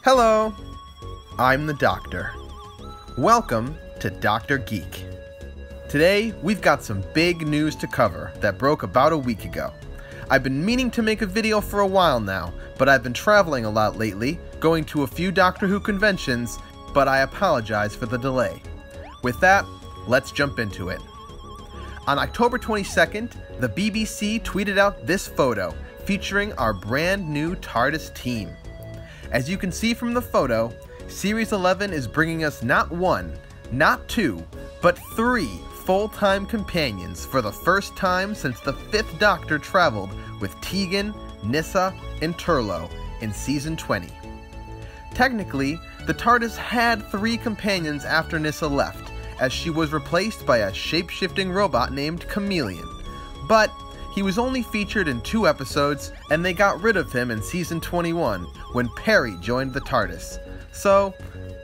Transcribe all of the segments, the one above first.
Hello, I'm the Doctor. Welcome to DoctorGeek. Today, we've got some big news to cover that broke about a week ago. I've been meaning to make a video for a while now, but I've been traveling a lot lately, going to a few Doctor Who conventions, but I apologize for the delay. With that, let's jump into it. On October 22nd, the BBC tweeted out this photo featuring our brand new TARDIS team. As you can see from the photo, Series 11 is bringing us not one, not two, but three full-time companions for the first time since the 5th Doctor traveled with Tegan, Nyssa, and Turlough in Season 20. Technically, the TARDIS had 3 companions after Nyssa left, as she was replaced by a shape-shifting robot named Chameleon. But he was only featured in 2 episodes, and they got rid of him in Season 21 when Perry joined the TARDIS. So,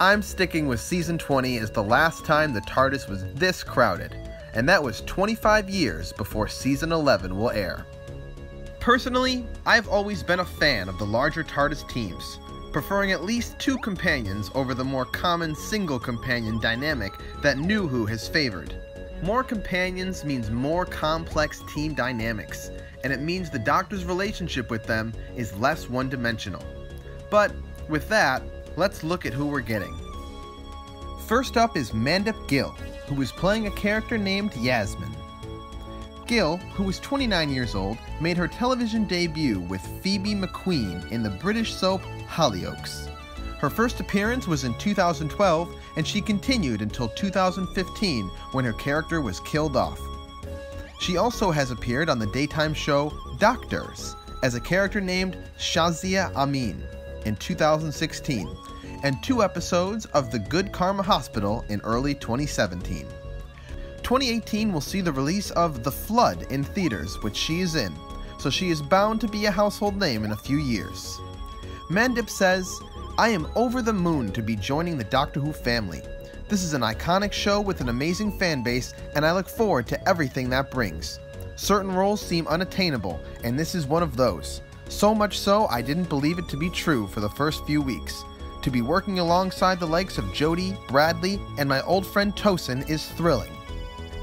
I'm sticking with Season 20 as the last time the TARDIS was this crowded, and that was 25 years before Season 11 will air. Personally, I've always been a fan of the larger TARDIS teams, preferring at least 2 companions over the more common single companion dynamic that New Who has favored. More companions means more complex team dynamics, and it means the Doctor's relationship with them is less one-dimensional. But with that, let's look at who we're getting. First up is Mandip Gill, who is playing a character named Yasmin. Gill, who is 29 years old, made her television debut with Phoebe McQueen in the British soap Hollyoaks. Her first appearance was in 2012, and she continued until 2015 when her character was killed off. She also has appeared on the daytime show Doctors as a character named Shazia Amin in 2016, and 2 episodes of The Good Karma Hospital in early 2017. 2018 will see the release of The Flood in theaters, which she is in, so she is bound to be a household name in a few years. Mandip says, "I am over the moon to be joining the Doctor Who family. This is an iconic show with an amazing fan base, and I look forward to everything that brings. Certain roles seem unattainable, and this is one of those. So much so, I didn't believe it to be true for the first few weeks. To be working alongside the likes of Jodie, Bradley, and my old friend Tosun is thrilling.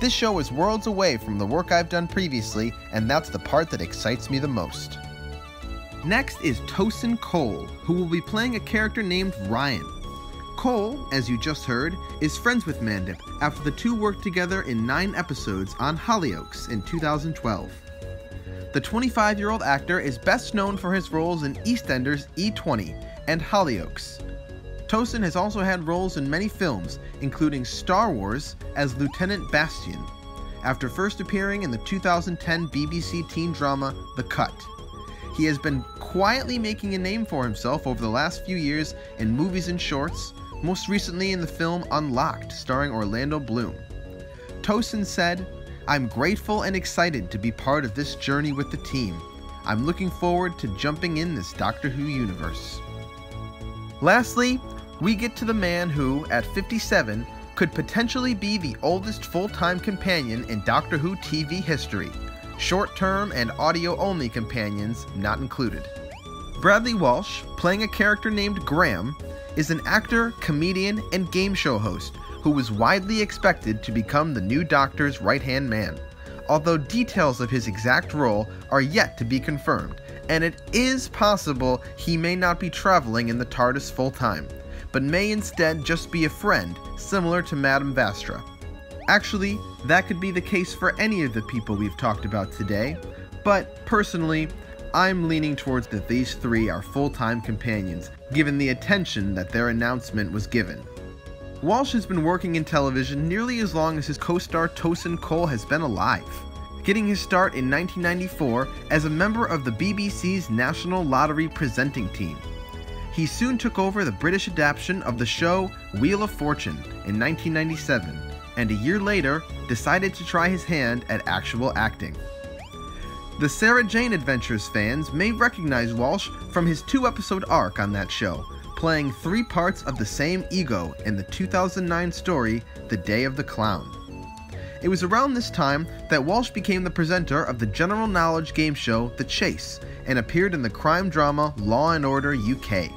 This show is worlds away from the work I've done previously, and that's the part that excites me the most." Next is Tosun Cold, who will be playing a character named Ryan. Cole, as you just heard, is friends with Mandip after the 2 worked together in 9 episodes on Hollyoaks in 2012. The 25-year-old actor is best known for his roles in EastEnders E20 and Hollyoaks. Tosun has also had roles in many films, including Star Wars as Lieutenant Bastian, after first appearing in the 2010 BBC teen drama The Cut. He has been quietly making a name for himself over the last few years in movies and shorts, most recently in the film Unlocked, starring Orlando Bloom. Tosun said, "I'm grateful and excited to be part of this journey with the team. I'm looking forward to jumping in this Doctor Who universe." Lastly, we get to the man who, at 57, could potentially be the oldest full-time companion in Doctor Who TV history. Short-term and audio-only companions not included. Bradley Walsh, playing a character named Graham, is an actor, comedian, and game show host who was widely expected to become the new Doctor's right-hand man, although details of his exact role are yet to be confirmed, and it is possible he may not be traveling in the TARDIS full-time, but may instead just be a friend, similar to Madame Vastra. Actually, that could be the case for any of the people we've talked about today, but personally, I'm leaning towards that these 3 are full-time companions, given the attention that their announcement was given. Walsh has been working in television nearly as long as his co-star Tosun Cold has been alive, getting his start in 1994 as a member of the BBC's National Lottery presenting team. He soon took over the British adaptation of the show Wheel of Fortune in 1997, and a year later decided to try his hand at actual acting. The Sarah Jane Adventures fans may recognize Walsh from his 2-episode arc on that show, playing 3 parts of the same ego in the 2009 story The Day of the Clown. It was around this time that Walsh became the presenter of the general knowledge game show The Chase and appeared in the crime drama Law & Order UK.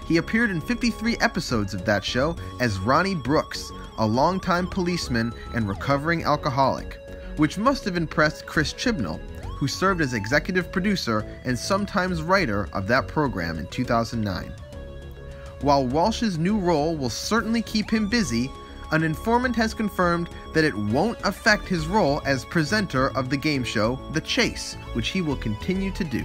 He appeared in 53 episodes of that show as Ronnie Brooks, a longtime policeman and recovering alcoholic, which must have impressed Chris Chibnall, who served as executive producer and sometimes writer of that program in 2009. While Walsh's new role will certainly keep him busy, an informant has confirmed that it won't affect his role as presenter of the game show The Chase, which he will continue to do.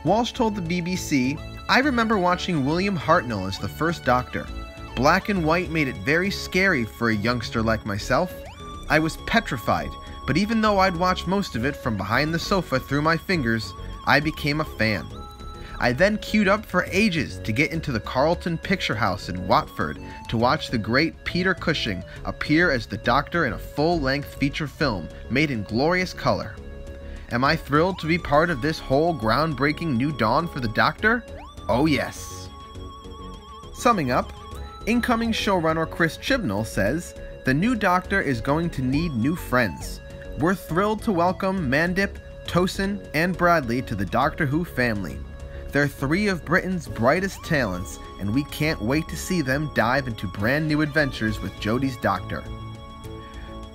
Walsh told the BBC, "I remember watching William Hartnell as the first Doctor. Black and white made it very scary for a youngster like myself. I was petrified, but even though I'd watched most of it from behind the sofa through my fingers, I became a fan. I then queued up for ages to get into the Carlton Picture House in Watford to watch the great Peter Cushing appear as the Doctor in a full-length feature film made in glorious color. Am I thrilled to be part of this whole groundbreaking new dawn for the Doctor? Oh yes." Summing up, incoming showrunner Chris Chibnall says, "The new Doctor is going to need new friends. We're thrilled to welcome Mandip, Tosun, and Bradley to the Doctor Who family. They're three of Britain's brightest talents, and we can't wait to see them dive into brand new adventures with Jodie's Doctor."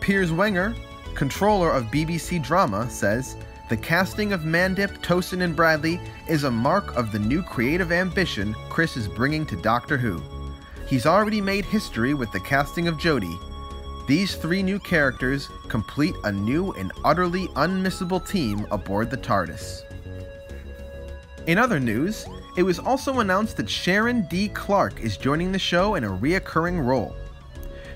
Piers Wenger, controller of BBC Drama, says, "The casting of Mandip, Tosun, and Bradley is a mark of the new creative ambition Chris is bringing to Doctor Who. He's already made history with the casting of Jodie. These three new characters complete a new and utterly unmissable team aboard the TARDIS." In other news, it was also announced that Sharon D Clarke is joining the show in a reoccurring role.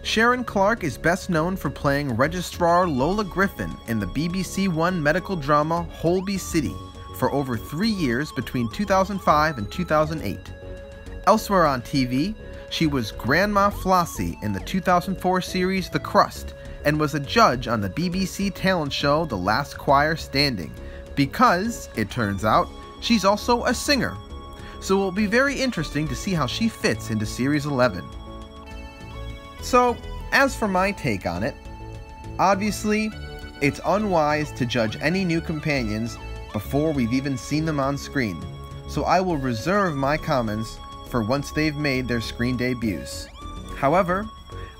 Sharon Clarke is best known for playing Registrar Lola Griffin in the BBC One medical drama Holby City for over 3 years between 2005 and 2008. Elsewhere on TV, she was Grandma Flossie in the 2004 series The Crust and was a judge on the BBC talent show The Last Choir Standing, because, it turns out, she's also a singer. So it will be very interesting to see how she fits into Series 11. So, as for my take on it, obviously, it's unwise to judge any new companions before we've even seen them on screen, so I will reserve my comments for once they've made their screen debuts. However,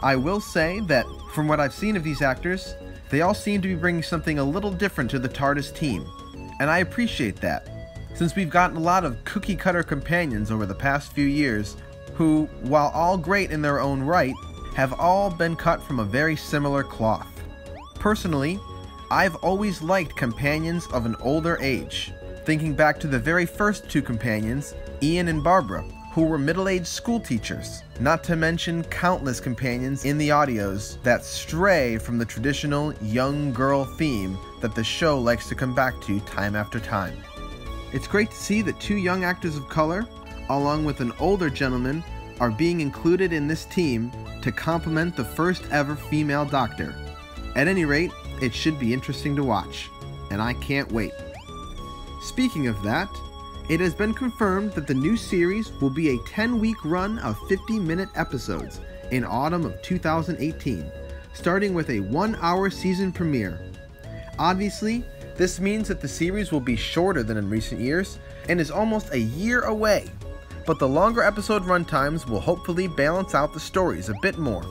I will say that from what I've seen of these actors, they all seem to be bringing something a little different to the TARDIS team, and I appreciate that, since we've gotten a lot of cookie-cutter companions over the past few years who, while all great in their own right, have all been cut from a very similar cloth. Personally, I've always liked companions of an older age, thinking back to the very first two companions, Ian and Barbara, who were middle-aged school teachers, not to mention countless companions in the audios that stray from the traditional young girl theme that the show likes to come back to time after time. It's great to see that two young actors of color, along with an older gentleman, are being included in this team to complement the first ever female Doctor. At any rate, it should be interesting to watch, and I can't wait. Speaking of that, it has been confirmed that the new series will be a 10-week run of 50-minute episodes in autumn of 2018, starting with a 1-hour season premiere. Obviously, this means that the series will be shorter than in recent years and is almost a year away, but the longer episode runtimes will hopefully balance out the stories a bit more,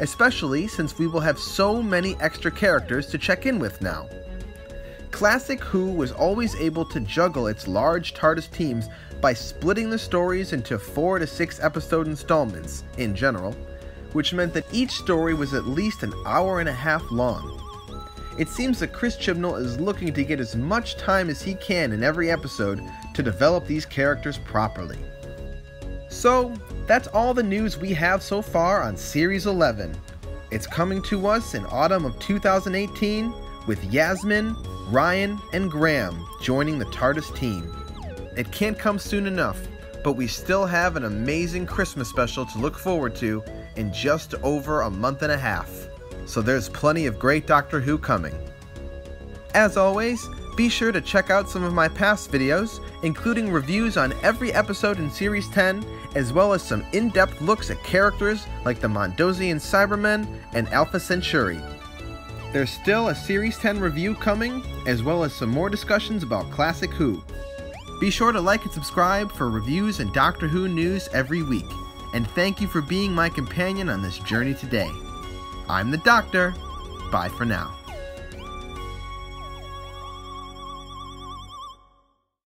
especially since we will have so many extra characters to check in with now. Classic Who was always able to juggle its large TARDIS teams by splitting the stories into 4 to 6 episode installments, in general, which meant that each story was at least an hour and a half long. It seems that Chris Chibnall is looking to get as much time as he can in every episode to develop these characters properly. So, that's all the news we have so far on Series 11. It's coming to us in autumn of 2018 with Yasmin, Ryan, and Graham joining the TARDIS team. It can't come soon enough, but we still have an amazing Christmas special to look forward to in just over a month and a half. So there's plenty of great Doctor Who coming. As always, be sure to check out some of my past videos, including reviews on every episode in Series 10, as well as some in-depth looks at characters like the Mondosian Cybermen and Alpha Centauri. There's still a Series 10 review coming, as well as some more discussions about Classic Who. Be sure to like and subscribe for reviews and Doctor Who news every week. And thank you for being my companion on this journey today. I'm the Doctor. Bye for now.